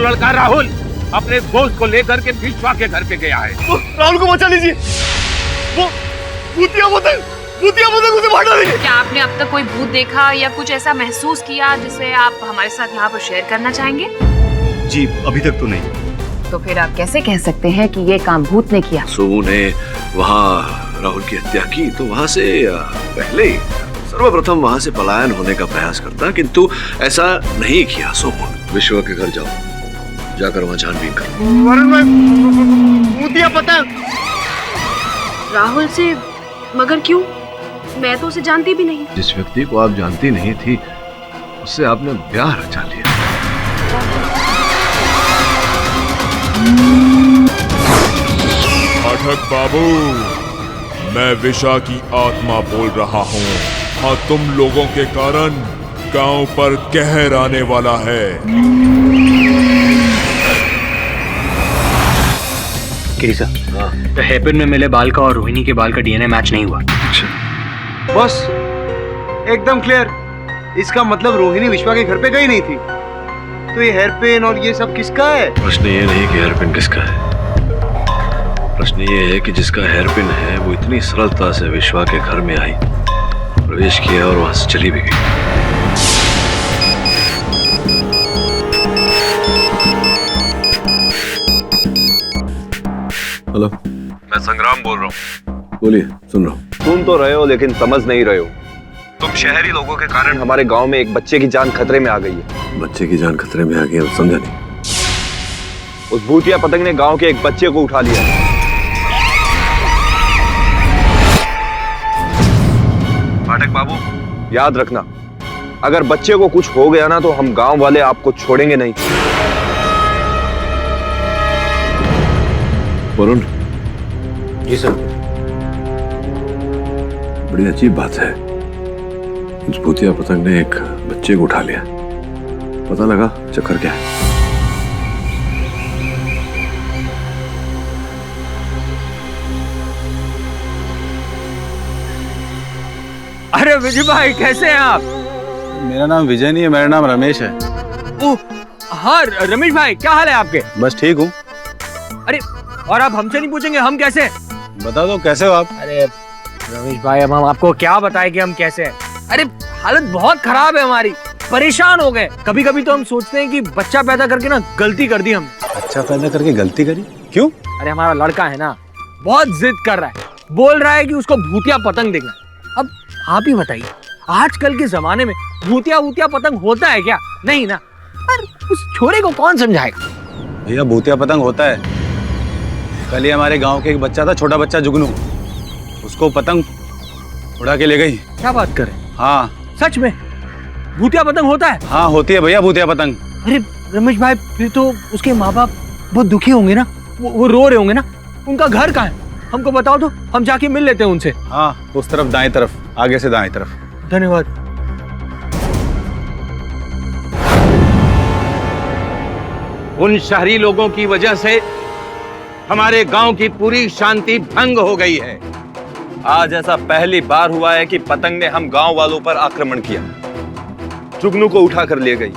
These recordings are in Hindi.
लड़का राहुल अपने दोस्त को लेकर के विश्वा के घर पे गया है। राहुल को बचा लीजिए, वो भूतिया पतंग उसे मार डालेगी। क्या आपने अब तक कोई भूत देखा या कुछ ऐसा महसूस किया जिसे आप हमारे साथ यहाँ पर शेयर करना चाहेंगे? जी अभी तक तो नहीं। तो फिर आप कैसे कह सकते हैं कि ये काम भूत ने किया? सोमू ने वहाँ राहुल की हत्या की तो वहाँ से पहले सर्वप्रथम वहाँ से पलायन होने का प्रयास करता, किंतु ऐसा नहीं किया सोमू ने। विश्वा के घर जाओ, जाकर वहाँ छानबीन करो। वरुण भाई, भूतिया पतंग। राहुल से? मगर क्यों? मैं तो उसे जानती भी नहीं। जिस व्यक्ति को आप जानती नहीं थी उससे आपने ब्याह रचा लिया। पाठक बाबू, मैं विशा की आत्मा बोल रहा हूँ और तुम लोगों के कारण गांव पर कहर आने वाला है। केसा, तो हेपन में मिले बाल का और रोहिणी के बाल का डीएनए मैच नहीं हुआ। बस एकदम क्लियर। इसका मतलब रोहिणी विश्वा के घर पे गई नहीं थी। तो ये हेयर पिन और ये सब किसका है? प्रश्न ये नहीं कि हेयर पिन किसका है, प्रश्न ये है कि जिसका हेयर पिन है वो इतनी सरलता से विश्वा के घर में आई, प्रवेश किया और वहां से चली भी गई। हेलो, मैं संग्राम बोल रहा हूँ। बोलिए, सुन रहा हूँ। सुन तो रहे हो लेकिन समझ नहीं रहे हो। तुम शहरी लोगों के कारण हमारे गांव में एक बच्चे की जान खतरे में आ गई है। बच्चे की जान खतरे में आ गई है, समझा नहीं। उस भूतिया पतंग ने गांव के एक बच्चे को उठा लिया। पाठक बाबू, याद रखना, अगर बच्चे को कुछ हो गया ना तो हम गांव वाले आपको छोड़ेंगे नहीं। वरुण जी सर। बड़ी अजीब बात है, उस भूतिया पतंग ने एक बच्चे को उठा लिया। पता लगा चक्कर क्या है? अरे विजय भाई, कैसे हैं आप? मेरा नाम विजय नहीं है, मेरा नाम रमेश है। ओह हाँ, रमेश भाई क्या हाल है आपके? बस ठीक हूँ। अरे और आप हमसे नहीं पूछेंगे हम कैसे हैं? बता दो कैसे हो आप? अरे रमेश भाई, अब हम आपको क्या बताएं कि हम कैसे हैं? अरे हालत बहुत खराब है हमारी, परेशान हो गए। कभी कभी तो हम सोचते हैं कि बच्चा पैदा करके ना गलती कर दी हम। अच्छा पैदा करके गलती करी? क्यों? अरे हमारा लड़का है ना, बहुत जिद कर रहा है, बोल रहा है कि उसको भूतिया पतंग देखना। अब आप ही बताइए, आजकल के जमाने में भूतिया पतंग होता है क्या? नहीं ना। पर उस छोरे को कौन समझाएगा? भैया भूतिया पतंग होता है। कल ही हमारे गांव के एक बच्चा था, छोटा बच्चा जुगनू, उसको पतंग उड़ा के ले गई। क्या बात कर रहे? हाँ सच में भूतिया पतंग होता है? हाँ होती है भैया भूतिया पतंग। अरे रमेश भाई, फिर तो उसके माँ बाप बहुत दुखी होंगे ना, वो रो रहे होंगे ना। उनका घर कहाँ है? हमको बताओ तो हम जाके मिल लेते हैं उनसे। हाँ उस तरफ, दाएं तरफ, आगे से दाएं तरफ। धन्यवाद। उन शहरी लोगों की वजह से हमारे गांव की पूरी शांति भंग हो गई है। आज ऐसा पहली बार हुआ है कि पतंग ने हम गांव वालों पर आक्रमण किया, जुगनू को उठा कर ले गई।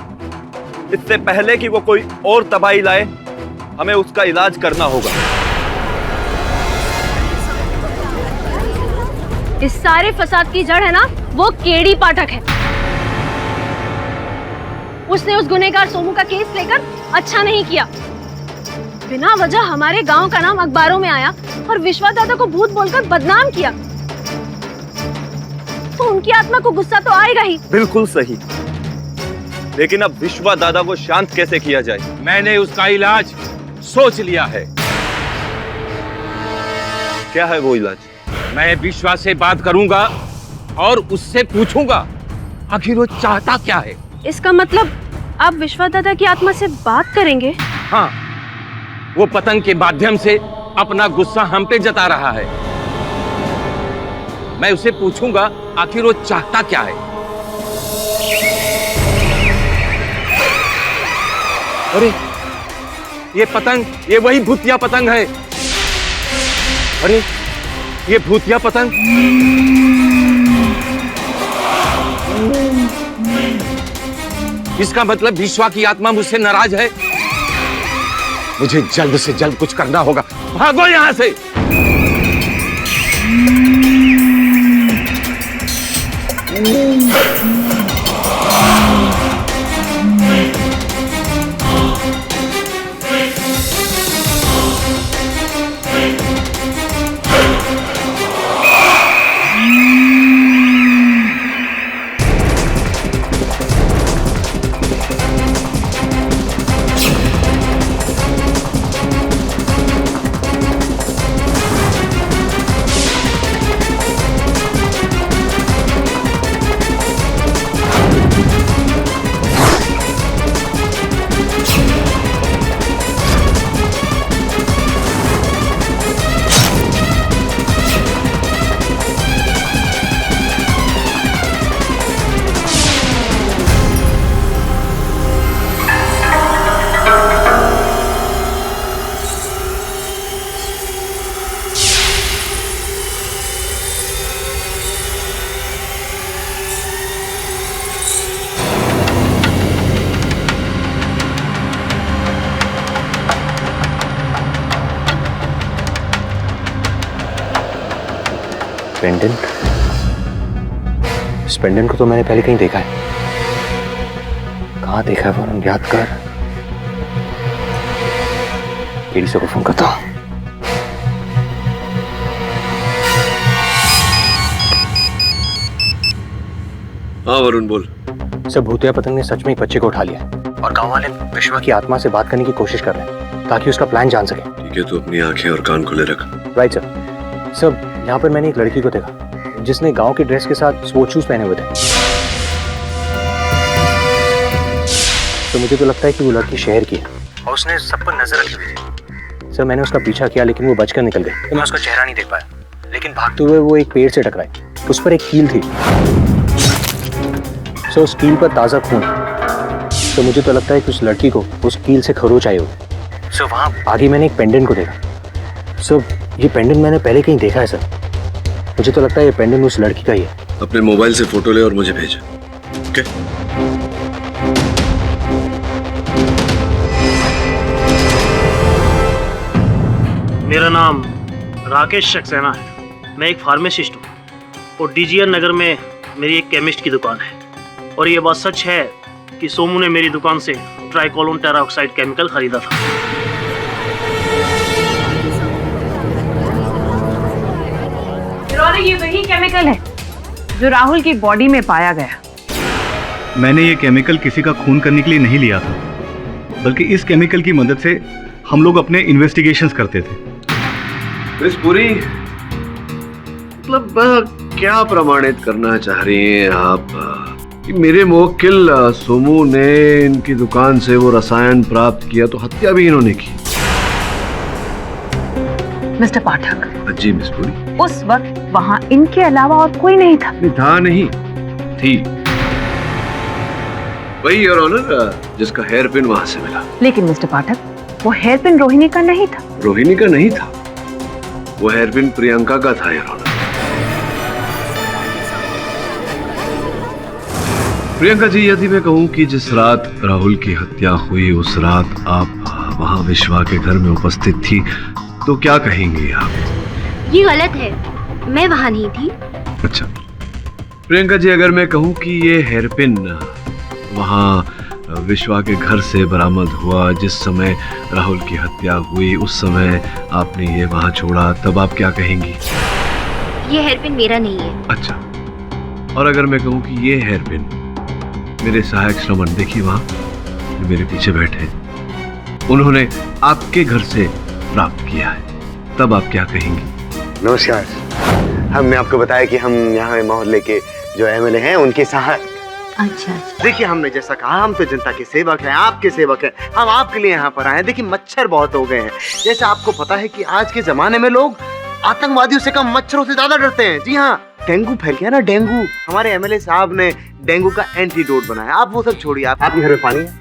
इससे पहले कि वो कोई और तबाही लाए, हमें उसका इलाज करना होगा। इस सारे फसाद की जड़ है ना, वो केडी पाठक है। उसने उस गुनहगार सोमू का केस लेकर अच्छा नहीं किया। बिना वजह हमारे गांव का नाम अखबारों में आया और विश्वा दादा को भूत बोलकर बदनाम किया। तो उनकी आत्मा को गुस्सा तो आएगा ही। बिल्कुल सही, लेकिन अब विश्वा दादा को शांत कैसे किया जाए? मैंने उसका इलाज सोच लिया है। क्या है वो इलाज? मैं विश्वा से बात करूंगा और उससे पूछूंगा आखिर वो चाहता क्या है। इसका मतलब आप विश्वा दादा की आत्मा से बात करेंगे? हाँ, वो पतंग के माध्यम से अपना गुस्सा हम पे जता रहा है। मैं उसे पूछूंगा आखिर वो चाहता क्या है। अरे ये पतंग, ये वही भूतिया पतंग है। अरे ये भूतिया पतंग, इसका मतलब विश्वा की आत्मा मुझसे नाराज है। मुझे जल्द से जल्द कुछ करना होगा। भागो यहाँ से। पेंडेंट? इस पेंडेंट को तो मैंने पहले कहीं देखा है। कहाँ देखा है वरुण, याद कर। केडी को फोन करता हूँ। हाँ वरुण बोल। सब भूतिया पतंग ने सच में एक बच्चे को उठा लिया और गांव वाले विश्वा की आत्मा से बात करने की कोशिश कर रहे हैं ताकि उसका प्लान जान सके। ठीक है, तू अपनी आंखें और कान खुले रख। Right sir. सर यहाँ पर मैंने एक लड़की को देखा जिसने गांव की ड्रेस के साथ स्पोर्ट्स शूज पहने हुए थे। तो मुझे तो लगता है कि वो लड़की शहर की है और उसने सब पर नजर रखी हुई थी। सर मैंने उसका पीछा किया लेकिन वो बचकर निकल गई। तो मैं उसका चेहरा नहीं देख पाया, लेकिन भागते हुए वो एक पेड़ से टकराई। उस पर एक कील थी। सर उस कील पर ताज़ा खून। तो मुझे तो लगता है कि उस लड़की को उस कील से खरोच आई होगी। सर वहाँ आगे मैंने एक पेंडेंट को देखा। सर ये पेंडेंट मैंने पहले कहीं देखा है सर। मुझे तो लगता है ये पेंडेंट उस लड़की का ही है। अपने मोबाइल से फोटो ले और मुझे भेज। ओके? मेरा नाम राकेश सक्सेना है। मैं एक फार्मासिस्ट हूँ और डीजीआर नगर में मेरी एक केमिस्ट की दुकान है। और ये बात सच है कि सोमू ने मेरी दुकान से ट्राइकोलोन टेराऑक्साइड केमिकल खरीदा था। ये वही केमिकल है जो राहुल की बॉडी में पाया गया। मैंने ये केमिकल किसी का खून करने के लिए नहीं लिया था, बल्कि इस केमिकल की मदद से हम लोग अपने इन्वेस्टिगेशंस करते थे। मिस पुरी, मतलब क्या प्रमाणित करना चाह रही हैं आप कि मेरे मुवक्किल सोमू ने इनकी दुकान से वो रसायन प्राप्त किया तो हत्या भी इन्होंने की? मिस्टर पाठक, जी मिस पुरी। उस वक्त वहाँ इनके अलावा और कोई नहीं था। नहीं थी वही योर ऑनर जिसका हेयर पिन वहां से मिला। लेकिन मिस्टर पाठक, वो हेयर पिन रोहिणी का नहीं था। रोहिणी का नहीं था, वो हेयर पिन प्रियंका का था योर ऑनर। प्रियंका जी, यदि मैं कहूं कि जिस रात राहुल की हत्या हुई उस रात आप वहां विश्वा के घर में उपस्थित थी, तो क्या कहेंगी आप? ये गलत है, मैं वहाँ नहीं थी। अच्छा प्रियंका जी, अगर मैं कहूं कि ये हेयर पिन वहां विश्वा के घर से बरामद हुआ जिस समय राहुल की हत्या हुई, उस समय आपने ये वहां छोड़ा, तब आप क्या कहेंगी? ये हेयर पिन मेरा नहीं है। अच्छा, और अगर मैं कहूं कि ये हेयर पिन मेरे सहायक श्रवण, देखिए वहां जो मेरे पीछे बैठे हैं, उन्होंने आपके घर से प्राप्त किया है, तब आप क्या कहेंगी? नमस्कार। हमने आपको बताया कि हम यहाँ मोहल्ले के जो एमएलए हैं उनके सहायक। अच्छा। देखिए, हमने जैसा कहा, हम तो जनता के सेवक हैं, आपके सेवक हैं। हम आपके लिए यहाँ पर आए हैं। देखिए, मच्छर बहुत हो गए हैं। जैसे आपको पता है कि आज के जमाने में लोग आतंकवादियों से कम मच्छरों से ज्यादा डरते हैं। जी हाँ, डेंगू फैल गया ना, डेंगू। हमारे एमएलए साहब ने डेंगू का एंटीडोट बनाया। आप वो सब छोड़िए, आपके घर में पानी है?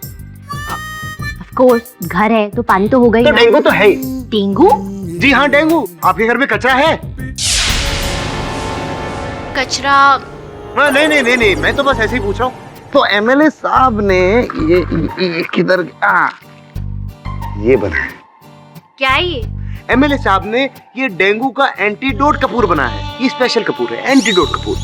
ऑफ कोर्स, घर है तो पानी तो होगा ही। तो डेंगू तो है ही। डेंगू? जी हाँ, डेंगू। आपके घर में कचरा है? कचरा? नहीं, मैं तो बस ऐसे ही पूछ रहा हूँ। तो एमएलए साहब ने ये किधर ये बनाया, क्या है ये? एमएलए साहब ने ये डेंगू का एंटीडोट कपूर बनाया है। ये स्पेशल कपूर है, एंटीडोट कपूर।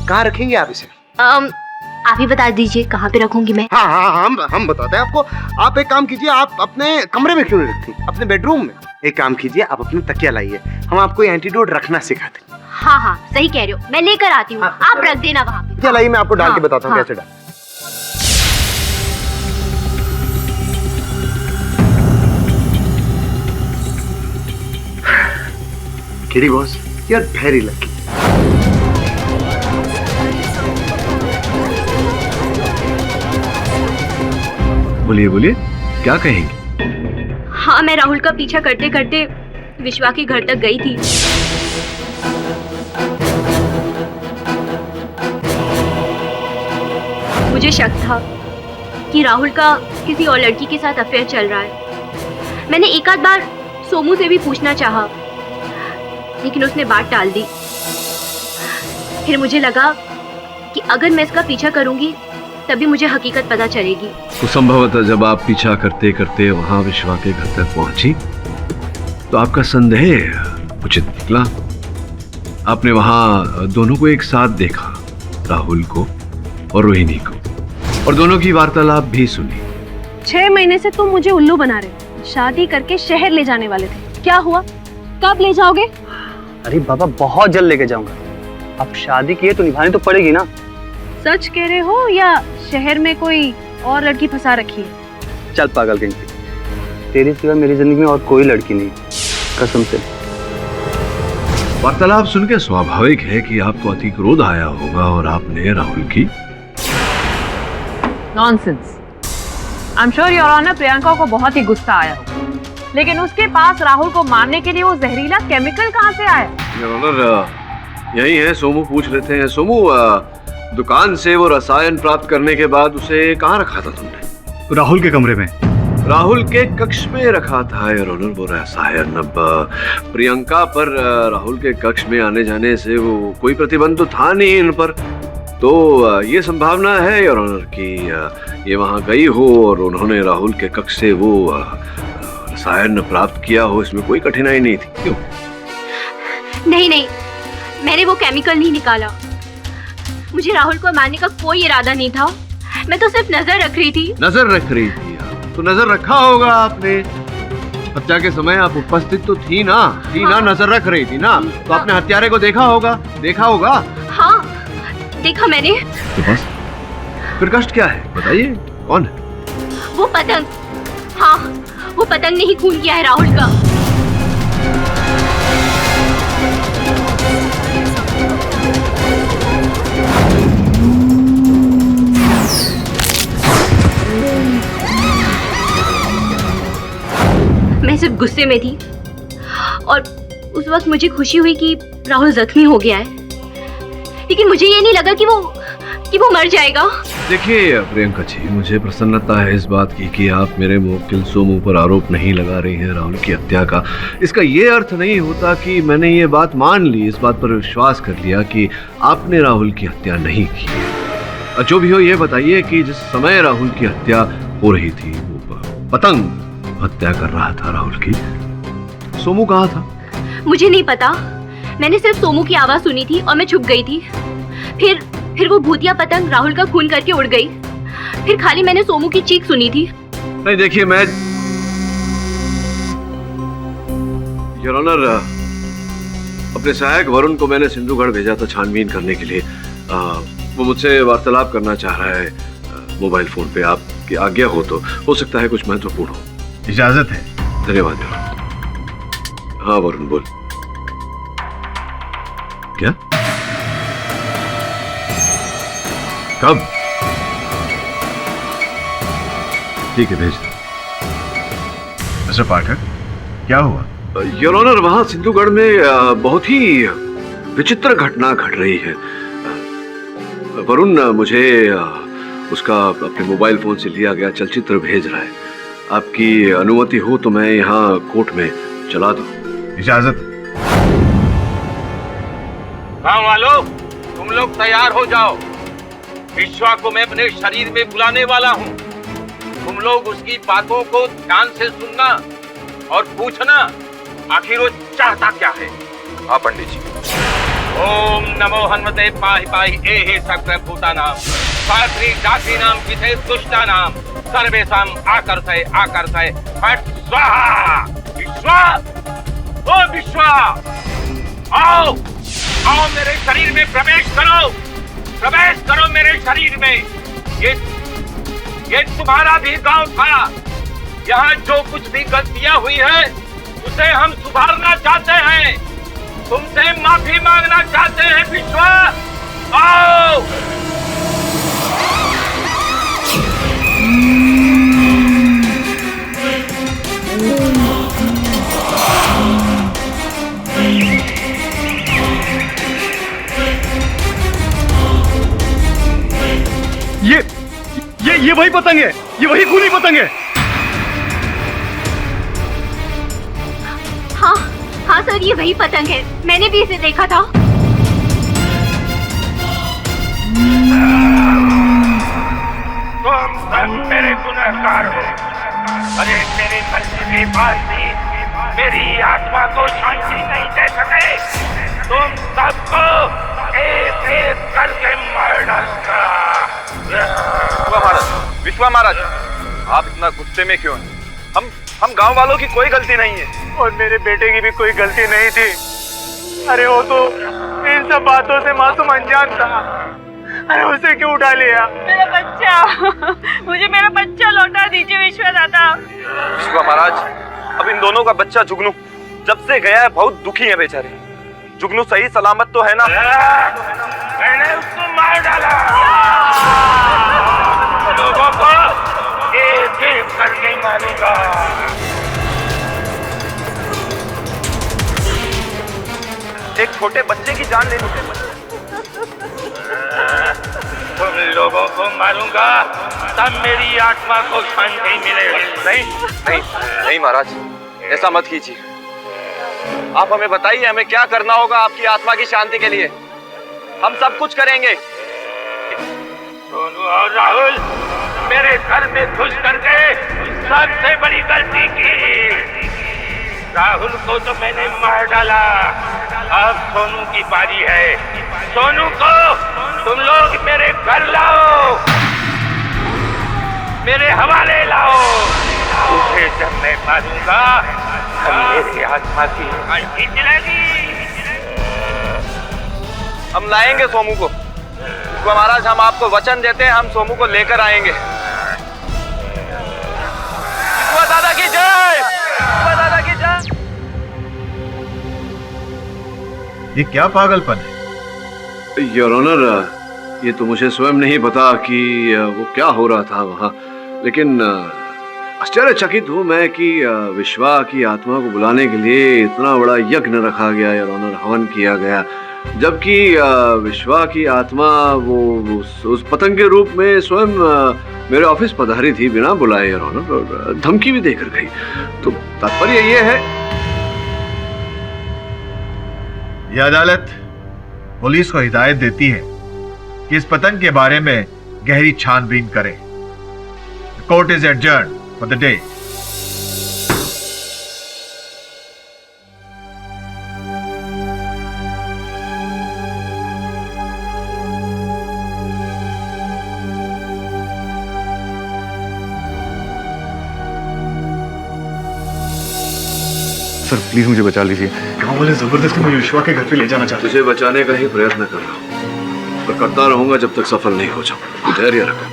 कहाँ रखेंगे आप इसे? आप ही बता दीजिए कहाँ पे रखूंगी मैं। हाँ, हम बताते हैं आपको। आप एक काम कीजिए, आप अपने कमरे में क्यों नहीं रखती, अपने बेडरूम में। एक काम कीजिए, आप अपने तकिया लाइए, हम आपको एंटीडोट रखना सिखाते हैं। हाँ, सही कह रहे हो, मैं लेकर आती हूँ। आप रख देना वहाँ पे। तकिया लाइए, मैं आपको डाल के बताता हूँ कैसे डाल। किडी boss, you are very lucky. बोलिए बोलिए, क्या कहेंगे? हाँ, मैं राहुल का पीछा करते करते विश्वा के घर तक गई थी। मुझे शक था कि राहुल का किसी और लड़की के साथ अफेयर चल रहा है। मैंने एक आध बार सोमू से भी पूछना चाहा, लेकिन उसने बात टाल दी। फिर मुझे लगा कि अगर मैं इसका पीछा करूंगी तभी मुझे हकीकत पता चलेगी। तो संभवतः जब आप पीछा करते करते वहां विश्वा के घर तक पहुंची तो आपका संदेह उचित निकला। आपने वहां दोनों को एक साथ देखा, राहुल को और रोहिणी को, और दोनों की वार्तालाप भी सुनी। 6 महीने से तुम मुझे उल्लू बना रहे, शादी करके शहर ले जाने वाले थे। क्या हुआ? कब ले जाओगे? अरे बाबा, बहुत जल्द लेके जाऊंगा। अब शादी की है तो निभानी तो पड़ेगी ना। सच कह रहे हो या शहर में कोई और लड़की फंसा रखी है? चल पागल कहीं पे, तेरे सिवा मेरी जिंदगी में और कोई लड़की नहीं, कसम से। वार्तालाप सुन के स्वाभाविक है कि आपको अति क्रोध आया होगा और आपने राहुल की nonsense. I am sure your honour Priyanka को बहुत ही गुस्सा आया होगा, लेकिन उसके पास राहुल को मारने के लिए वो जहरीला केमिकल कहाँ से आया? योर ऑनर, यही है, सोमू पूछ लेते हैं। सोमू, दुकान से वो रसायन प्राप्त करने के बाद उसे कहाँ रखा था तुमने? राहुल के कमरे में। राहुल के कक्ष में रखा था योर ऑनर वो रसायन। अब प्रियंका पर राहुल के कक्ष में आने जाने से वो कोई प्रतिबंध तो था नहीं इन पर, तो ये संभावना है योर ऑनर कि ये वहाँ गई हो और उन्होंने राहुल के कक्ष से वो रसायन प्राप्त किया हो। इसमें कोई कठिनाई नहीं थी। क्यों? नहीं, मैंने वो केमिकल नहीं निकाला। मुझे राहुल को मारने का कोई इरादा नहीं था, मैं तो सिर्फ नजर रख रही थी। नजर रख रही थी? तो नजर रखा होगा आपने, हत्या के समय आप उपस्थित तो थी ना? हाँ। नजर रख रही थी ना? तो आपने हत्यारे को देखा होगा? हाँ, देखा मैंने। तो बस फिर कष्ट क्या है, बताइए, कौन है? वो पतंग। हाँ, वो पतंग ने ही खून किया है राहुल का। मैं सिर्फ गुस्से में थी और उस वक्त मुझे खुशी हुई कि राहुल जख्मी हो गया है, लेकिन मुझे ये नहीं लगा कि वो मर जाएगा। देखिए प्रियंका जी, मुझे प्रसन्नता है इस बात की कि आप मेरे मुवक्किल सोमू पर आरोप नहीं लगा रही हैं राहुल की हत्या का। इसका ये अर्थ नहीं होता कि मैंने ये बात मान ली, इस बात पर विश्वास कर लिया कि आपने राहुल की हत्या नहीं की है। जो भी हो, ये बताइए कि जिस समय राहुल की हत्या हो रही थी वो पतंग हत्या कर रहा था राहुल की, सोमू कहाँ था? मुझे नहीं पता, मैंने सिर्फ सोमू की आवाज सुनी थी और मैं छुप गई थी। फिर वो भूतिया पतंग राहुल का खून करके उड़ गई। फिर खाली मैंने सोमू की चीख सुनी थी। नहीं, देखिए, मैं योर ऑनर अपने सहायक वरुण को मैंने सिंधुगढ़ भेजा था छानबीन करने के लिए। वो मुझसे वार्तालाप करना चाह रहा है मोबाइल फोन पे। आपकी आज्ञा हो सकता है कुछ महत्वपूर्ण हो। इजाजत है। धन्यवाद। हाँ वरुण, बोल। क्या? कब? ठीक है, भेज दो। मिस्टर पाठक, क्या हुआ? योर ऑनर, वहां सिंधुगढ़ में बहुत ही विचित्र घटना घट रही है। वरुण मुझे उसका अपने मोबाइल फोन से लिया गया चलचित्र भेज रहा है। आपकी अनुमति हो तो मैं यहाँ कोर्ट में चला दूं। इजाजत। गांव वालों, तुम लोग तैयार हो जाओ। विश्वा को मैं अपने शरीर में बुलाने वाला हूँ। तुम लोग उसकी बातों को ध्यान से सुनना और पूछना आखिर वो चाहता क्या है। हाँ पंडित जी। ओम नमो हनुमते पाहि पाहि एहि सकल भूतानां सात्री जातीनां विधे दुष्टानां सर्वेषां आकर्षय फट स्वाहा। विश्वा, ओ विश्वा, आओ आओ मेरे शरीर में प्रवेश करो मेरे शरीर में। ये तुम्हारा भी गांव था। यहाँ जो कुछ भी गलतियां हुई है उसे हम सुधारना चाहते हैं, तुमसे माफी मांगना चाहते हैं। विश्वा, आओ। ये वही पतंग है, ये वही खूनी पतंग है। हाँ सर, ये वही पतंग है, मैंने भी इसे देखा था। तुम सब मेरे गुनहगार हो। अरे तेरे मरने के बाद भी मेरी आत्मा को शांति नहीं दे सके। तुम सबको एक एक करके मार डालूंगा। विश्वा महाराज, आप इतना गुस्से में क्यों हैं? हम गांव वालों की कोई गलती नहीं है। और मेरे बेटे की भी कोई गलती नहीं थी। अरे वो तो इन सब बातों से मासूम अनजान था। अरे उसे क्यों उठा लिया? मेरा बच्चा, मुझे मेरा बच्चा लौटा दीजिए विश्वा दादा। विश्वा महाराज, अब इन दोनों का बच्चा जुगनू जब से गया है बहुत दुखी है बेचारे। जुगनू सही सलामत तो है ना? मैंने उसको मार डाला। लोगों को एक एक करके मारूंगा। एक छोटे बच्चे की जान लेने से तुम लोगों को मारूंगा तब मेरी आत्मा को शांति मिलेगी। नहीं महाराज, ऐसा मत कीजिए। आप हमें बताइए, हमें क्या करना होगा आपकी आत्मा की शांति के लिए? हम सब कुछ करेंगे। सोनू और राहुल मेरे घर में घुस करके सबसे बड़ी गलती की। राहुल को तो मैंने मार डाला, अब सोनू की बारी है। सोनू को तुम लोग मेरे घर लाओ, मेरे हवाले लाओ। उसे जब मैं मारूंगा मेरी आत्मा की शांति मिलेगी। हम लाएंगे सोमू को। महाराज, हम आपको वचन देते हैं, हम सोमू को लेकर आएंगे। दादा की जय, दादा की जय। ये क्या पागलपन है? योर ऑनर, ये तो मुझे स्वयं नहीं पता कि वो क्या हो रहा था वहाँ, लेकिन आश्चर्यचकित हूँ मैं कि विश्वा की आत्मा को बुलाने के लिए इतना बड़ा यज्ञ रखा गया, योर ऑनर, हवन किया गया, जबकि विश्वा की आत्मा वो उस पतंग के रूप में स्वयं मेरे ऑफिस पधारी थी बिना बुलाए, योर ऑनर, और धमकी भी देकर गई। तो तात्पर्य ये है, यह अदालत पुलिस को हिदायत देती है कि इस पतंग के बारे में गहरी छानबीन करे। Court is adjourned for the day. Sir please मुझे बचा लीजिए। गांव वाले जबरदस्ती मुझे विश्वा के घर पे ले जाना चाहते हैं। तुझे बचाने का ही प्रयत्न कर रहा हूँ, पर करता रहूंगा जब तक सफल नहीं हो जाऊं। धैर्य रखो।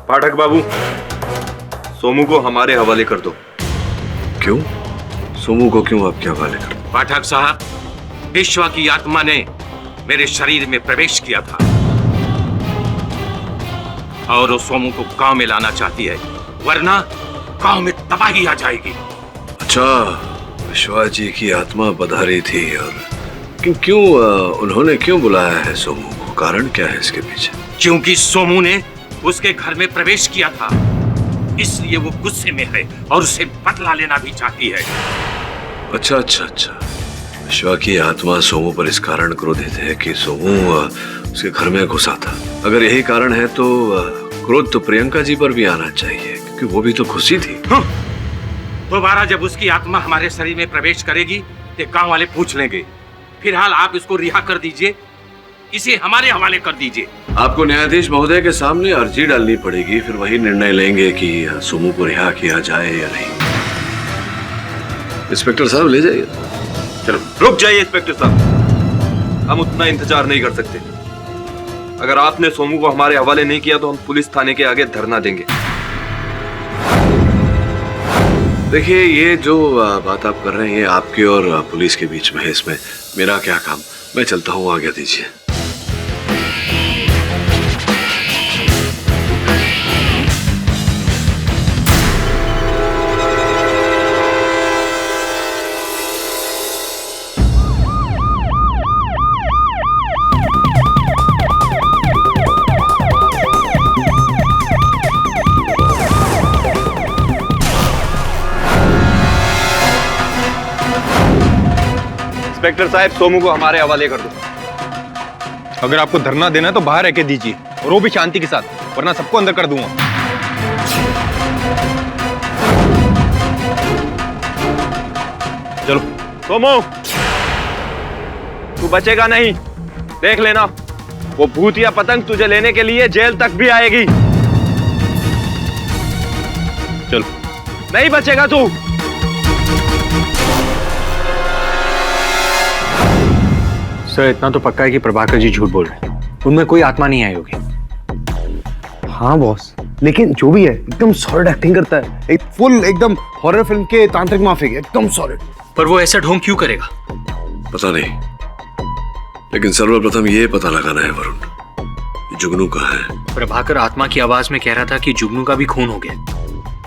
पाठक बाबू, सोमू को हमारे हवाले कर दो। क्यों? सोमू को क्यों आपके हवाले कर? पाठक साहब, विश्वा की आत्मा ने मेरे शरीर में प्रवेश किया था और वो सोमू को गांव में लाना चाहती है, वरना गांव में तबाही आ जाएगी। अच्छा, विश्वा जी की आत्मा पधारी थी, और क्यों उन्होंने क्यों बुलाया है सोमू को? कारण क्या है इसके पीछे? क्योंकि सोमू ने उसके घर में प्रवेश किया था, इसलिए वो गुस्से में है और उसे बदला लेना भी चाहती है। अच्छा, विश्वा की आत्मा सोमू पर इस कारण क्रोधित है कि सोमू उसके घर में घुसा था। अगर यही कारण है तो क्रोध तो प्रियंका जी पर भी आना चाहिए, क्योंकि वो भी तो खुशी थी। दोबारा जब उसकी आत्मा हमारे शरीर में प्रवेश करेगी तो गांव वाले पूछ लेंगे। फिलहाल आप इसको रिहा कर दीजिए, इसे हमारे हवाले कर दीजिए। आपको न्यायाधीश महोदय के सामने अर्जी डालनी पड़ेगी, फिर वही निर्णय लेंगे कि सोमू को रिहा किया जाए या नहीं। इंस्पेक्टर साहब ले जाइए। चलो रुक जाइए इंस्पेक्टर साहब, हम उतना इंतजार नहीं कर सकते। अगर आपने सोमू को हमारे हवाले नहीं किया तो हम पुलिस थाने के आगे धरना देंगे। देखिए, ये जो बात आप कर रहे हैं ये आपके और पुलिस के बीच में है, इसमें मेरा क्या काम। मैं चलता हूँ, आज्ञा दीजिए। इंस्पेक्टर साहब, सोमू को हमारे हवाले कर दो। अगर आपको धरना देना है तो बाहर रह के दीजिए, और वो भी शांति के साथ, वरना सबको अंदर कर दूंगा। चलो सोमू, तू बचेगा नहीं, देख लेना। वो भूतिया पतंग तुझे लेने के लिए जेल तक भी आएगी। चलो, नहीं बचेगा तू। सर, इतना तो पक्का है कि प्रभाकर जी झूठ बोल रहे हैं, उनमें कोई आत्मा नहीं आई होगी। हाँ बॉस, लेकिन जो भी है एकदम सॉलिड एक्टिंग करता है, एक फुल एकदम हॉरर फिल्म के तांत्रिक माफिक, एकदम सॉलिड। पर वो ऐसा ढोंग क्यों करेगा? पता नहीं, लेकिन सर्वप्रथम ये पता लगाना है वरुण, जुगनू कहाँ है। प्रभाकर आत्मा की आवाज में कह रहा था कि जुगनू का भी खून हो गया।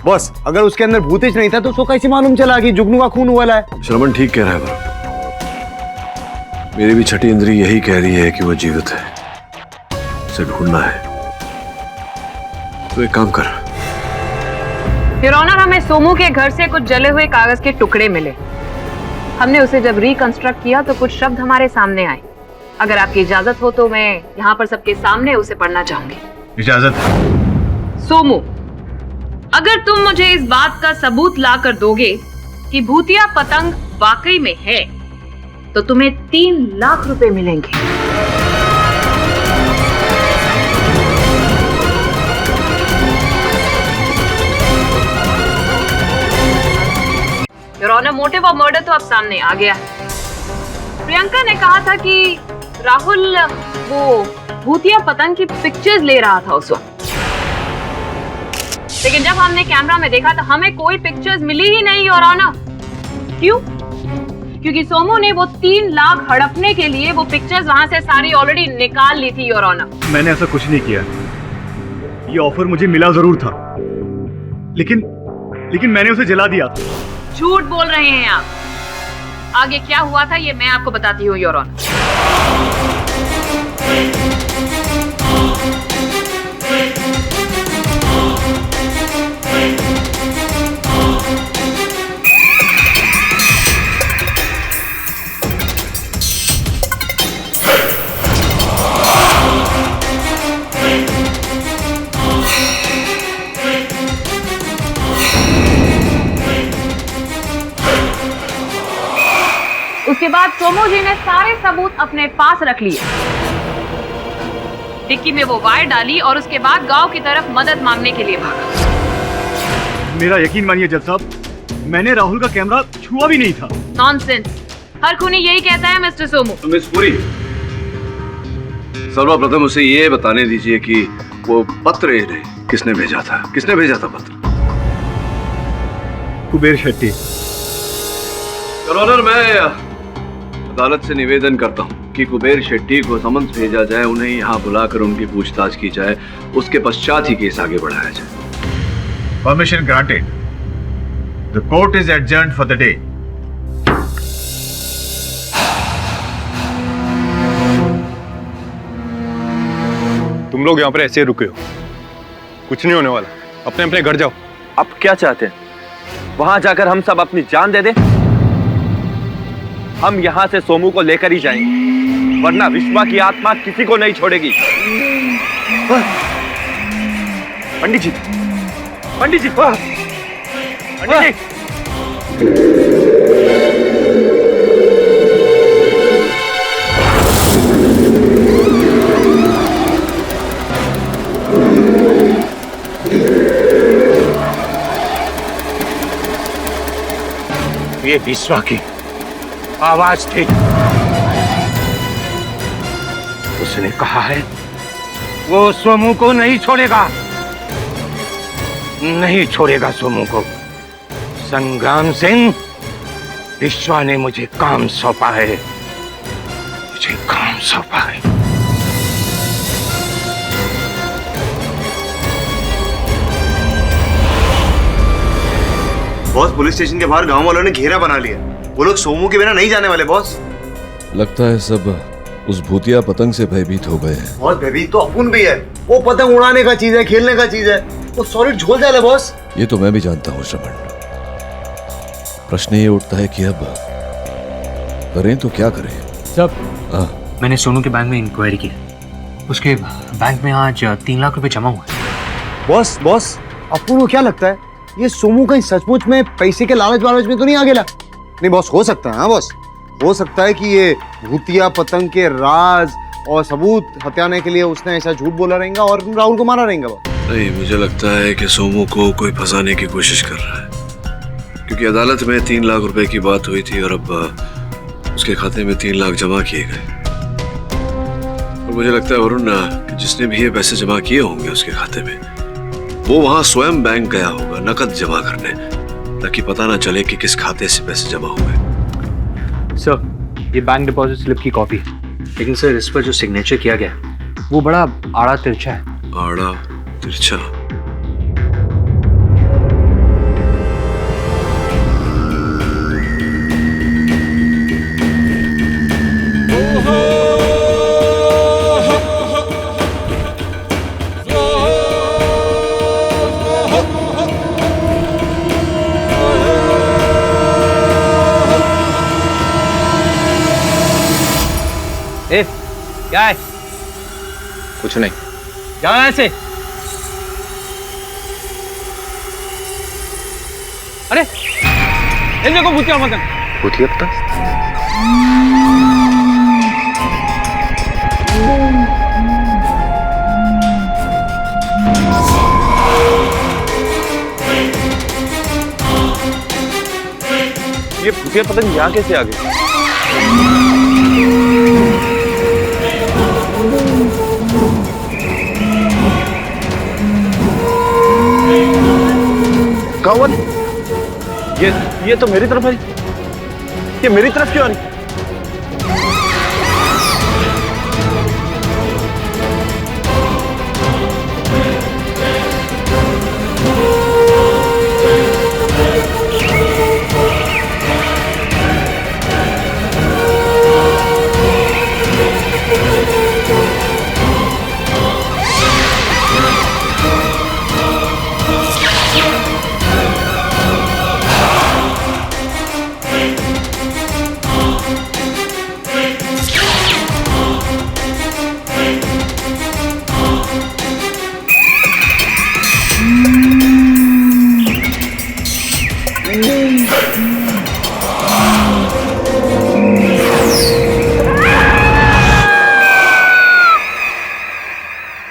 बॉस, अगर उसके अंदर भूतेश नहीं था तो उसको कैसे मालूम चला कि जुगनू का खून हुआ है? श्रवण ठीक कह रहा है वरुण, मेरी भी छठी इंद्री यही कह रही है कि वो जीवित है, उसे ढूंढना है। तो एक काम कर। योर ऑनर, हमें सोमू के घर से कुछ जले हुए कागज के टुकड़े मिले। हमने उसे जब रिकंस्ट्रक्ट किया तो कुछ शब्द हमारे सामने आए। अगर आपकी इजाजत हो तो मैं यहाँ पर सबके सामने उसे पढ़ना चाहूंगी। इजाजत है। सोमू, अगर तुम मुझे इस बात का सबूत ला कर दोगे कि भूतिया पतंग वाकई में है तो तुम्हें 3 लाख रुपए मिलेंगे। Your honour, motive of murder तो अब सामने आ गया है। प्रियंका ने कहा था कि राहुल वो भूतिया पतंग की पिक्चर्स ले रहा था उस वक्त, लेकिन जब हमने कैमरा में देखा तो हमें कोई पिक्चर्स मिली ही नहीं। योर ऑनर, क्यों? क्योंकि सोमू ने वो 3 लाख हड़पने के लिए वो पिक्चर्स वहां से सारी ऑलरेडी निकाल ली थी। योर ऑनर, मैंने ऐसा कुछ नहीं किया। ये ऑफर मुझे मिला जरूर था, लेकिन मैंने उसे जला दिया। झूठ बोल रहे हैं आप। आगे क्या हुआ था ये मैं आपको बताती हूँ योर ऑनर। उसके बाद सोमू जी ने सारे सबूत अपने पास रख लिए। डिक्की में वो वायर डाली और उसके बाद गांव की तरफ मदद मांगने के लिए भागा। मेरा यकीन मानिए जज साहब, मैंने राहुल का कैमरा छुआ भी नहीं था। नॉनसेंस, हर खूनी यही कहता है मिस्टर सोमू। मिस पुरी, सर्वप्रथम उसे ये बताने दीजिए कि वो पत्र किसने भेजा था, किसने भेजा था पत्र? कुबेर शेट्टी। योर ऑनर, मैं अदालत से निवेदन करता हूं कि कुबेर शेट्टी को समन्स भेजा जाए, उन्हें यहां बुलाकर उनकी पूछताछ की जाए, उसके पश्चात ही केस आगे बढ़ाया जाए। Permission granted. The court is adjourned for the day. तुम लोग यहाँ पर ऐसे रुके हो, कुछ नहीं होने वाला, अपने अपने घर जाओ। अब क्या चाहते हैं? वहां जाकर हम सब अपनी जान दे दें? हम यहां से सोमू को लेकर ही जाएंगे। वरना विश्वा की आत्मा किसी को नहीं छोड़ेगी। पंडित जी, पंडित जी, पंडित जी। ये विश्वा की आवाज थी। उसने कहा है वो सोमू को नहीं छोड़ेगा, नहीं छोड़ेगा सोमू को। संग्राम सिंह, विश्वा ने मुझे काम सौंपा है, मुझे काम सौंपा है। बॉस, पुलिस स्टेशन के बाहर गांव वालों ने घेरा बना लिया। वो लोग सोमू के बिना नहीं जाने वाले बॉस। लगता है सब उस भूतिया पतंग से भयभीत हो गए हैं। बॉस, भयभीत तो अपुन भी है। वो पतंग उड़ाने का चीज है, खेलने का चीज है। वो सॉलिड झोल जाए बॉस। ये तो मैं भी जानता हूँ श्रवण। प्रश्न ये उठता है कि अब करें तो क्या करें। सब मैंने सोनू के बैंक में इंक्वायरी की। उसके बैंक में आज 3 लाख रुपए जमा हुआ है। बॉस, अपुन को क्या लगता है ये सोमू कहीं सचमुच में पैसे के लालच में तो नहीं आ गया? नहीं बॉस, हो सकता है। हाँ बॉस, हो सकता है कि ये भूतिया पतंग के राज और सबूत हत्याने के लिए उसने ऐसा झूठ बोला रहेगा और राहुल को मारा रहेगा। नहीं, मुझे लगता है कि सोमू को कोई फंसाने की कोशिश कर रहा है, क्योंकि अदालत में 3 लाख रुपए की बात हुई थी और अब उसके खाते में 3 लाख जमा किए गए। और मुझे लगता है वरुण कि जिसने भी ये पैसे जमा किए होंगे उसके खाते में, वो वहां स्वयं बैंक गया होगा नकद जमा करने, ताकि पता ना चले कि किस खाते से पैसे जमा हुए। सर, ये बैंक डिपॉजिट स्लिप की कॉपी है, लेकिन सर इस पर जो सिग्नेचर किया गया वो बड़ा आड़ा तिरछा है। आड़ा तिरछा? ए, क्या है? कुछ नहीं। जाओ यहाँ से। अरे, इन देखो भूतिया पतंग। भूतिया पतंग? ये भूतिया पतंग यहाँ कैसे आ गई? कौन? ये तो मेरी तरफ है। ये मेरी तरफ क्यों आ रही?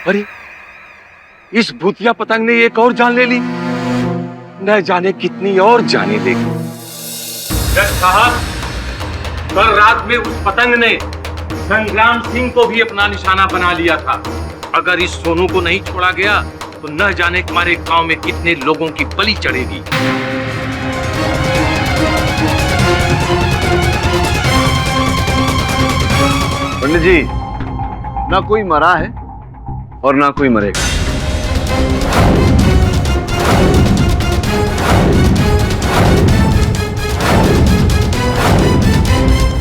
अरे, इस भूतिया पतंग ने एक और जान ले ली। न जाने कितनी और जाने लेगी। जज साहब, कल रात में उस पतंग ने संग्राम सिंह को भी अपना निशाना बना लिया था। अगर इस सोनू को नहीं छोड़ा गया तो न जाने हमारे गांव में कितने लोगों की बलि चढ़ेगी। पंडित जी, ना कोई मरा है और ना कोई मरेगा।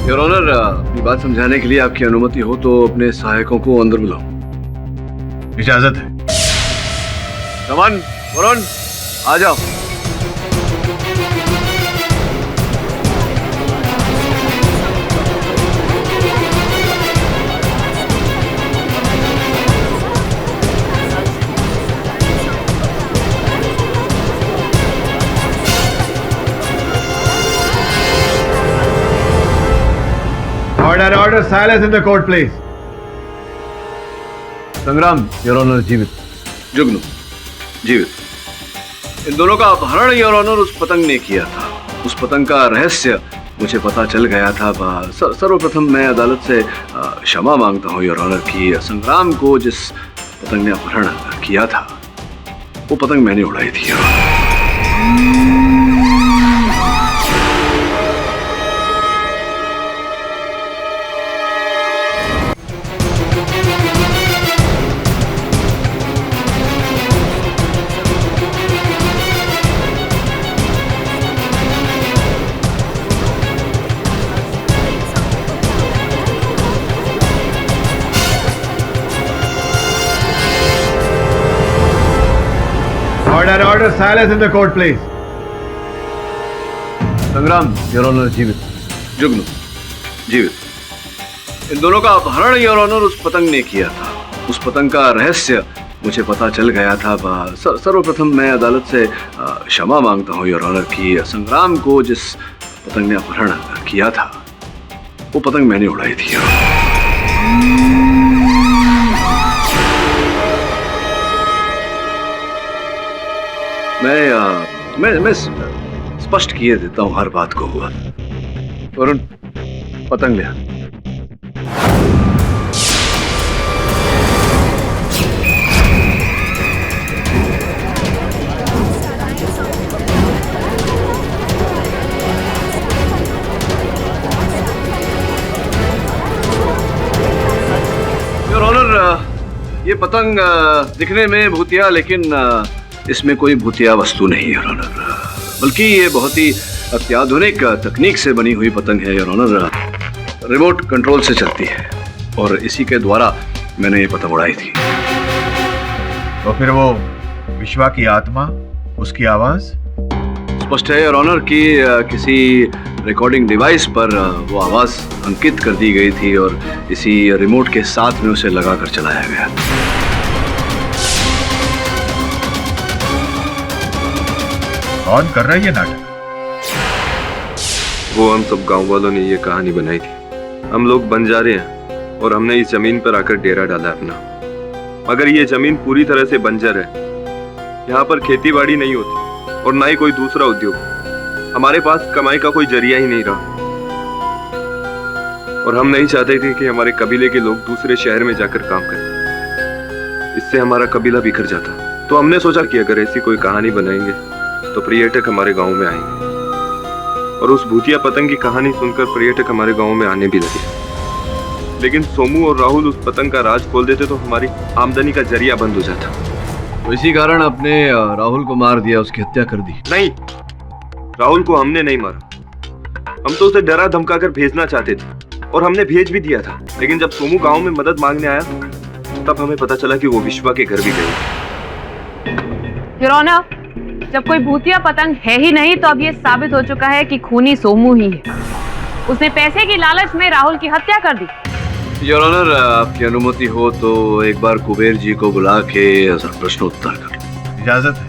योर ऑनर, अपनी बात समझाने के लिए आपकी अनुमति हो तो अपने सहायकों को अंदर बुलाओ। इजाजत है। रमन, वरुण, आ जाओ। and order silence in the court, please. संग्राम, योर ऑनर जीवित। जुगनू जीवित। इन दोनों का अपहरण योर ऑनर उस पतंग ने किया था। उस पतंग का रहस्य मुझे पता चल गया था। सर्वप्रथम मैं अदालत से क्षमा मांगता हूँ योर ऑनर कि संग्राम को जिस पतंग ने अपहरण किया था वो पतंग मैंने उड़ाई थी। Order silence in the court, please. संग्राम, योर ऑनर जीवित। जुगनू जीवित। इन दोनों का अपहरण योर ऑनर उस पतंग ने किया था। उस पतंग का रहस्य मुझे पता चल गया था। सर्वप्रथम मैं अदालत से क्षमा मांगता हूँ योर ऑनर कि संग्राम को जिस पतंग ने अपहरण किया था वो पतंग मैंने उड़ाई थी। मैं स्पष्ट किए देता हूं हर बात को। हुआ वरुण, पतंग ले आ। योर ऑनर, ये पतंग दिखने में भूतिया, लेकिन इसमें कोई भूतिया वस्तु नहीं है योर ऑनर, बल्कि ये बहुत ही अत्याधुनिक तकनीक से बनी हुई पतंग है योर ऑनर। रिमोट कंट्रोल से चलती है और इसी के द्वारा मैंने ये पतंग उड़ाई थी। तो फिर वो विश्वा की आत्मा, उसकी आवाज? स्पष्ट है योर ऑनर कि किसी रिकॉर्डिंग डिवाइस पर वो आवाज अंकित कर दी गई थी और इसी रिमोट के साथ में उसे लगाकर चलाया गया। कौन कर रहा है ये नाटक? वो हम सब गांव वालों ने ये कहानी बनाई थी। हम लोग बंजारे हैं और हमने इस जमीन पर आकर डेरा डाला अपना, मगर ये जमीन पूरी तरह से बंजर है। यहाँ पर खेती बाड़ी नहीं होती और ना ही कोई दूसरा उद्योग। हमारे पास कमाई का कोई जरिया ही नहीं रहा और हम नहीं चाहते थे कि हमारे कबीले के लोग दूसरे शहर में जाकर काम करें। इससे हमारा कबीला बिखर जाता। तो हमने सोचा कि अगर ऐसी कोई कहानी बनाएंगे तो पर्यटक हमारे गांव में आएंगे और उस भूतिया पतंग की कहानी सुनकर पर्यटक हमारे गांव में आने भी लगे। लेकिन सोमू और राहुल उस पतंग का राज खोल देते तो हमारी आमदनी का जरिया बंद हो जाता। तो इसी कारण आपने राहुल को मार दिया, उसकी हत्या कर दी? नहीं, राहुल को हमने नहीं मारा। हम तो उसे डरा धमका कर भेजना चाहते थे और हमने भेज भी दिया था। लेकिन जब सोमू गांव में मदद मांगने आया तब हमें पता चला कि वो विश्वा के घर भी गए। योर ऑनर, जब कोई भूतिया पतंग है ही नहीं तो अब ये साबित हो चुका है कि खूनी सोमू ही है। उसने पैसे की लालच में राहुल की हत्या कर दी। योर ऑनर, आपकी अनुमति हो तो एक बार कुबेर जी को बुला के प्रश्नोत्तर कर। इजाजत है?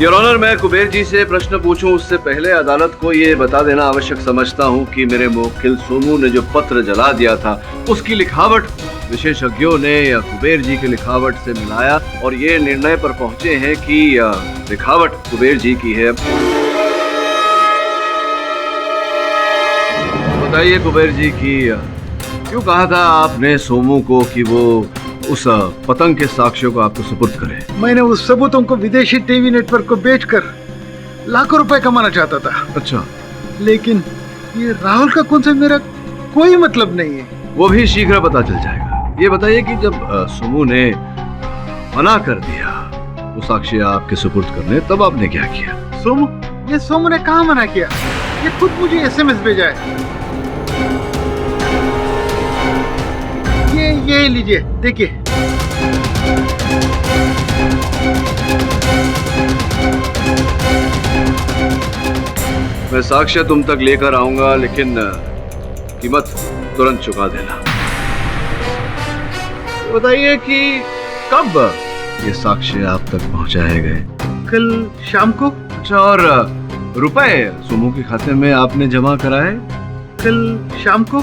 योर ऑनर, मैं कुबेर जी से प्रश्न पूछूं उससे पहले अदालत को ये बता देना आवश्यक समझता हूं कि मेरे मुवक्किल सोमू ने जो पत्र जला दिया था उसकी लिखावट विशेषज्ञों ने या कुबेर जी की लिखावट से मिलाया और ये निर्णय पर पहुंचे हैं कि लिखावट कुबेर जी की है। बताइए कुबेर जी की क्यों कहा था आपने सोमू को कि वो उस पतंग के साक्ष्यों को आपको सुपुर्द करे? मैंने उस सबूतों को विदेशी टीवी नेटवर्क को बेचकर लाखों रुपए कमाना चाहता था। अच्छा, लेकिन ये राहुल का कौन सा मेरा कोई मतलब नहीं है। वो भी शीघ्र पता चल जाएगा। ये बताइए कि जब सोमू ने मना कर दिया वो साक्ष्य आपके सुपुर्द करने, तब आपने क्या किया? सोमू ने कहा मना किया? ये खुद मुझे एसएमएस भेजा है। ये लीजिए, देखिए। मैं साक्ष्य तुम तक लेकर आऊंगा, लेकिन कीमत तुरंत चुका देना। बताइए कि कब ये साक्ष्य आप तक पहुंचाए गए? कल शाम को। अच्छा, और रुपए सोमू के खाते में आपने जमा कराए? कल शाम को।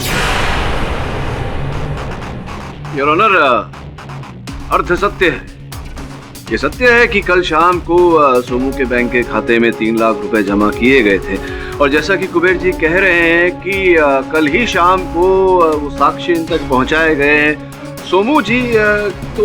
योर ऑनर, अर्ध सत्य है। ये सत्य है कि कल शाम को सोमू के बैंक के खाते में 3 लाख रुपए जमा किए गए थे, और जैसा कि कुबेर जी कह रहे हैं कि कल ही शाम को वो साक्ष्य इन तक पहुंचाए गए हैं। सोमू जी तो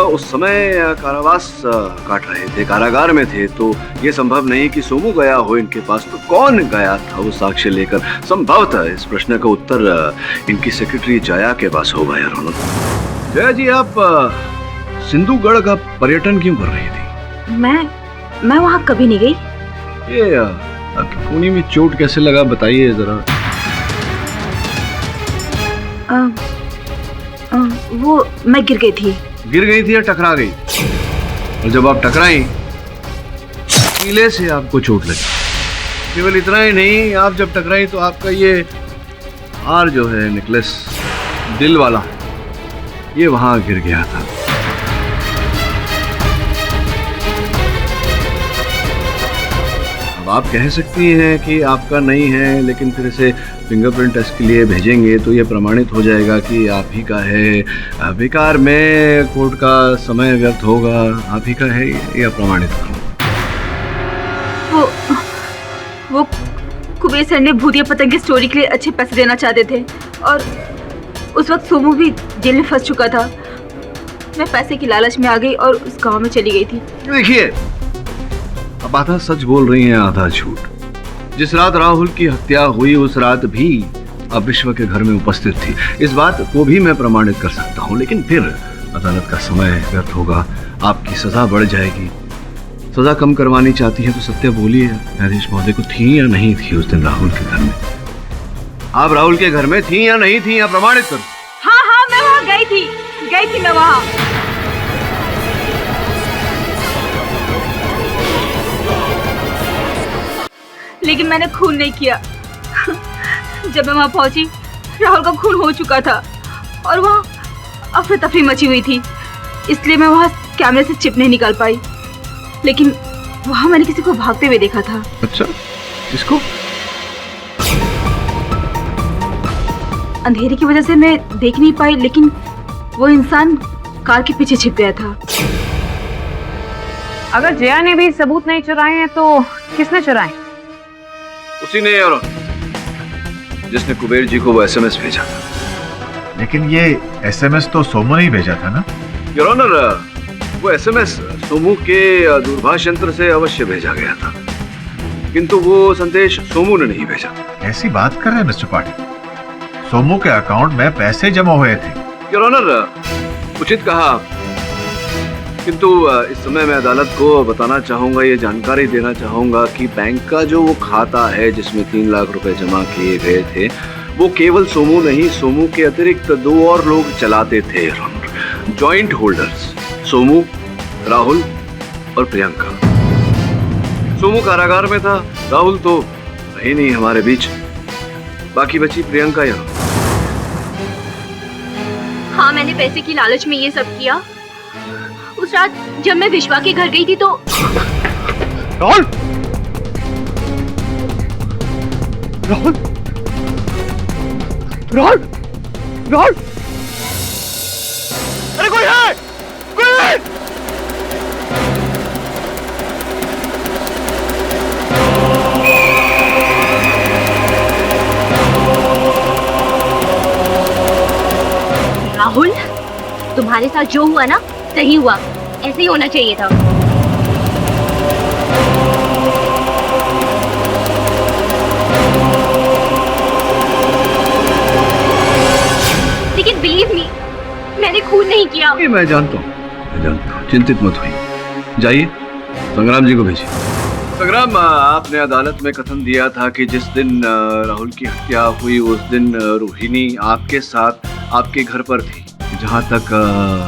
उस समय कारावास काट रहे थे, कारागार में थे, तो ये संभव नहीं कि सोमू गया हो इनके पास। तो कौन गया था वो साक्ष्य लेकर? संभवतः इस प्रश्न का उत्तर इनकी सेक्रेटरी जया के पास होगा। यार ऑनर, जया जी, आप सिंधुगढ़ का पर्यटन क्यों कर रही थी? मैं वहाँ कभी नहीं गई। ये आपकी कूनी में चोट कैसे लगा, बताइए जरा। वो मैं गिर गई थी। गिर गई थी या टकरा गई? और जब आप टकराई, कीले से आपको चोट लगी। केवल इतना ही नहीं, आप जब टकराई तो आपका ये हार जो है, नेकलेस दिल वाला, ये वहां गिर गया था। अब आप कह सकती हैं कि आपका नहीं है, लेकिन फिर इसे फिंगरप्रिंट टेस्ट के लिए भेजेंगे तो ये प्रमाणित हो जाएगा कि आप ही का है। बेकार में कोर्ट का समय व्यर्थ होगा। आप ही का है, ये प्रमाणित करो। वो कुबेर सर ने भूतिया पतंग की स्टोरी के लिए अच्छे पैसे देना चाहते थे, और उस वक्त सोमू भी जेल में फंस चुका था। मैं पैसे की लालच में आ गई और उस गांव में चली गई थी। देखिए, अब आधा सच बोल रही हैं, आधा झूठ। जिस रात राहुल की हत्या हुई, उस रात भी आप विश्व के घर में उपस्थित थी। इस बात को भी मैं प्रमाणित कर सकता हूँ, लेकिन फिर अदालत का समय व्यर्थ होगा, आपकी सजा बढ़ जाएगी। सजा कम करवानी चाहती है तो सत्य बोलिए, न्यायाधीश महोदय को थी या नहीं थी उस दिन राहुल के घर में? आप राहुल के घर में थी या नहीं थी, या प्रमाणित करो। हाँ, मैं वहाँ गई थी मैं वहाँ। लेकिन मैंने खून नहीं किया। जब मैं वहाँ पहुंची, राहुल का खून हो चुका था और वहाँ अफरा तफरी मची हुई थी, इसलिए मैं वहाँ कैमरे से चिप नहीं निकाल पाई। लेकिन वहाँ मैंने किसी को भागते हुए देखा था। अच्छा, किसको? अंधेरे की वजह से मैं देख नहीं पाई, लेकिन वो इंसान कार के पीछे छिप गया था। अगर जया ने भी सबूत नहीं चुराए हैं तो किसने चुराए? उसी ने, और जिसने कुबेर जी को वो एसएमएस भेजा था। लेकिन ये एसएमएस तो सोमू ने ही भेजा था ना? योर ऑनर, वो एसएमएस सोमू के दूरभाष यंत्र से अवश्य भेजा गया था, किंतु वो संदेश सोमू ने नहीं भेजा। ऐसी बात कर रहे हैं मिस्टर पाटिल? सोमू के अकाउंट में पैसे जमा हुए थे। योर ऑनर, उचित कहा आप, किंतु इस समय मैं अदालत को बताना चाहूंगा, ये जानकारी देना चाहूंगा कि बैंक का जो वो खाता है जिसमें 3 लाख रुपए जमा किए गए थे, वो केवल सोमू नहीं, सोमू के अतिरिक्त 2 और लोग चलाते थे। जॉइंट होल्डर्स, सोमू, राहुल और प्रियंका। सोमू कारागार में था, राहुल तो रही नहीं हमारे बीच, बाकी बची प्रियंका। यहाँ हाँ, मैंने पैसे की लालच में ये सब किया। उस रात जब मैं विश्वा के घर गई थी तो राहुल, राहुल, राहुल, राहुल, अरे कोई है, कोई है। राहुल, तुम्हारे साथ जो हुआ ना, सही हुआ। ऐसे ही होना चाहिए था। लेकिन बिलीव मी, मैंने खून नहीं किया। मैं जानता हूँ, चिंतित मत होइए। जाइए, संग्राम जी को भेजिए। संग्राम, आपने अदालत में कथन दिया था कि जिस दिन राहुल की हत्या हुई, उस दिन रोहिणी आपके साथ आपके घर पर थी। जहाँ तक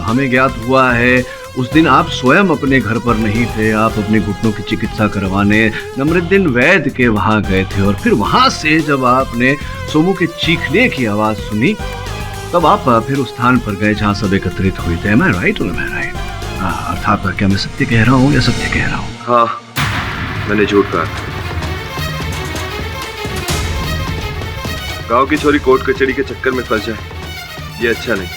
हमें ज्ञात हुआ है, उस दिन आप स्वयं अपने घर पर नहीं थे। आप अपने घुटनों की चिकित्सा करवाने नमरुद्दीन वैद्य के वहाँ गए थे, और फिर वहाँ से जब आपने सोमू के चीखने की आवाज सुनी, तब आप फिर उस स्थान पर गए जहाँ सब एकत्रित हुए थे। मैं राइट हूँ? मैं राइट? अर्थात क्या मैं सत्य कह रहा हूँ या सत्य कह रहा हूँ? हाँ, मैंने झूठ कहा। गांव की छोरी कोर्ट कचहरी के चक्कर में फंस जाए, ये अच्छा नहीं।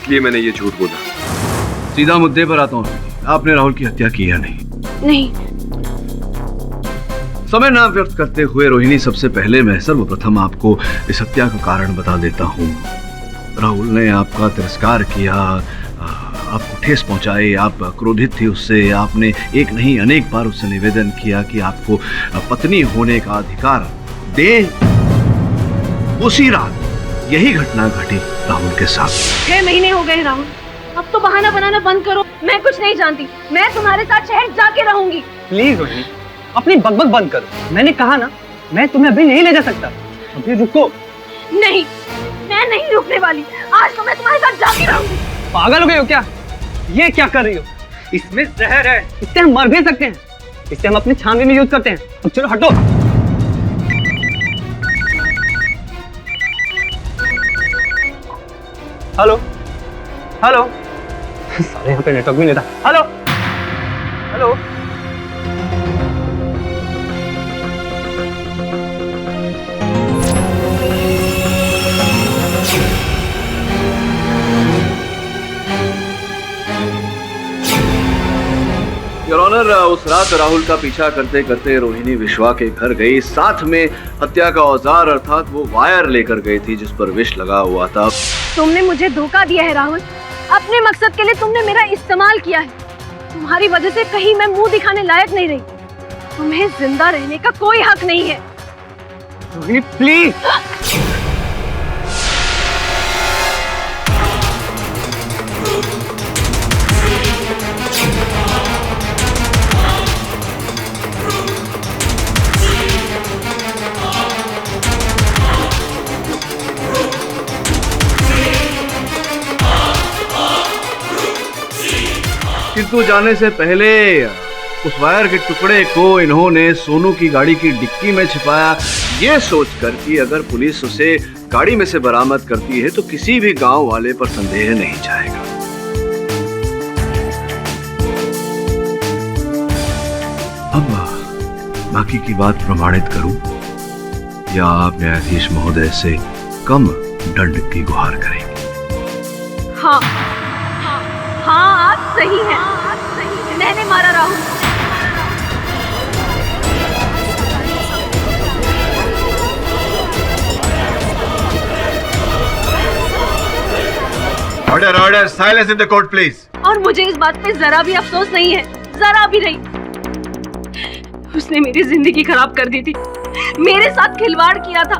इसलिए मैंने ये झूठ बोला। सीधा मुद्दे पर आता हूँ, आपने राहुल की हत्या की या नहीं? नहीं। समय ना व्यर्थ करते हुए रोहिणी, सबसे पहले मैं सर्वप्रथम आपको इस हत्या का कारण बता देता हूँ। राहुल ने आपका तिरस्कार किया, आपको ठेस पहुंचाई, आप क्रोधित थी उससे, आपने एक नहीं अनेक बार उससे निवेदन किया कि आपको पत्नी होने का अधिकार दे। उसी रात यही घटना घटी राहुल के साथ। 6 महीने हो गए राहुल, अब तो बहाना बनाना बंद करो। मैं कुछ नहीं जानती, मैं तुम्हारे साथ शहर जाके रहूंगी। प्लीज रोहिणी, अपनी बकबक बंद करो। मैंने कहा ना, मैं तुम्हें अभी नहीं ले जा सकता। अभी रुको। नहीं, मैं नहीं रुकने वाली। आज तो मैं तुम्हारे साथ जाके रहूंगी। पागल हो गए हो क्या? ये क्या कर रही हो? इसमें जहर है, इससे हम मर भी सकते हैं। इससे हम अपनी छानबीन में यूज करते हैं। अब चलो हटो। हेलो हेलो, सारे यहाँ पे नेटवर्क भी नहीं था। हेलो हेलो, योर ऑनर, उस रात राहुल का पीछा करते करते रोहिणी विश्वा के घर गई। साथ में हत्या का औजार अर्थात वो वायर लेकर गई थी जिस पर विष लगा हुआ था। तुमने मुझे धोखा दिया है राहुल। अपने मकसद के लिए तुमने मेरा इस्तेमाल किया है। तुम्हारी वजह से कहीं मैं मुंह दिखाने लायक नहीं रही। तुम्हें जिंदा रहने का कोई हक नहीं है। रोहिणी प्लीज। किंतु जाने से पहले उस वायर के टुकड़े को इन्होंने सोनू की गाड़ी की डिक्की में छिपाया, ये सोचकर कि अगर पुलिस उसे गाड़ी में से बरामद करती है तो किसी भी गांव वाले पर संदेह नहीं जाएगा। अब बाकी की बात प्रमाणित करूं या आप न्यायाधीश महोदय से कम दंड की गुहार करेंगे? हाँ हाँ, आप सही हैं। मैंने मारा Rahul. Order order, silence in the court please. और मुझे इस बात पे जरा भी अफसोस नहीं है, जरा भी नहीं। उसने मेरी जिंदगी खराब कर दी थी, मेरे साथ खिलवाड़ किया था,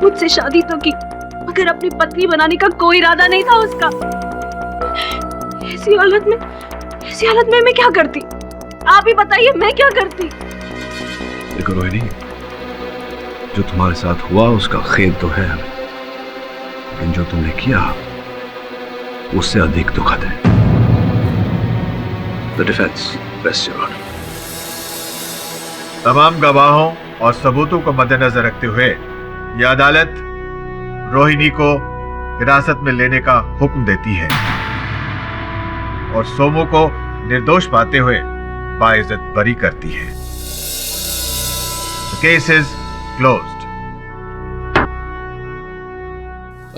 मुझसे शादी तो की मगर अपनी पत्नी बनाने का कोई इरादा नहीं था उसका। ऐसी हालत में मैं क्या करती? आप ही बताइए, मैं क्या करती? देखो रोहिणी, जो तुम्हारे साथ हुआ उसका खेद तो है हमें, लेकिन जो तुमने किया उससे अधिक दुखद है। The defence best your honour. तमाम गवाहों और सबूतों को मद्देनजर रखते हुए यह अदालत रोहिणी को हिरासत में लेने का हुक्म देती है और सोमू को निर्दोष पाते हुए बाइज्जत बरी करती है। The case is closed.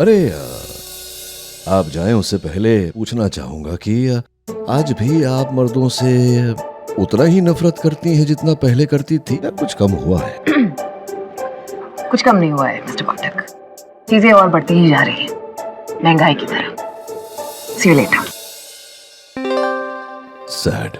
अरे आप जाएं उससे पहले पूछना चाहूंगा कि आज भी आप मर्दों से उतना ही नफरत करती हैं जितना पहले करती थी या कुछ कम हुआ है? कुछ कम नहीं हुआ है मिस्टर पाठक, चीजें और बढ़ती ही जा रही हैं महंगाई की तरह। See you later. Sad.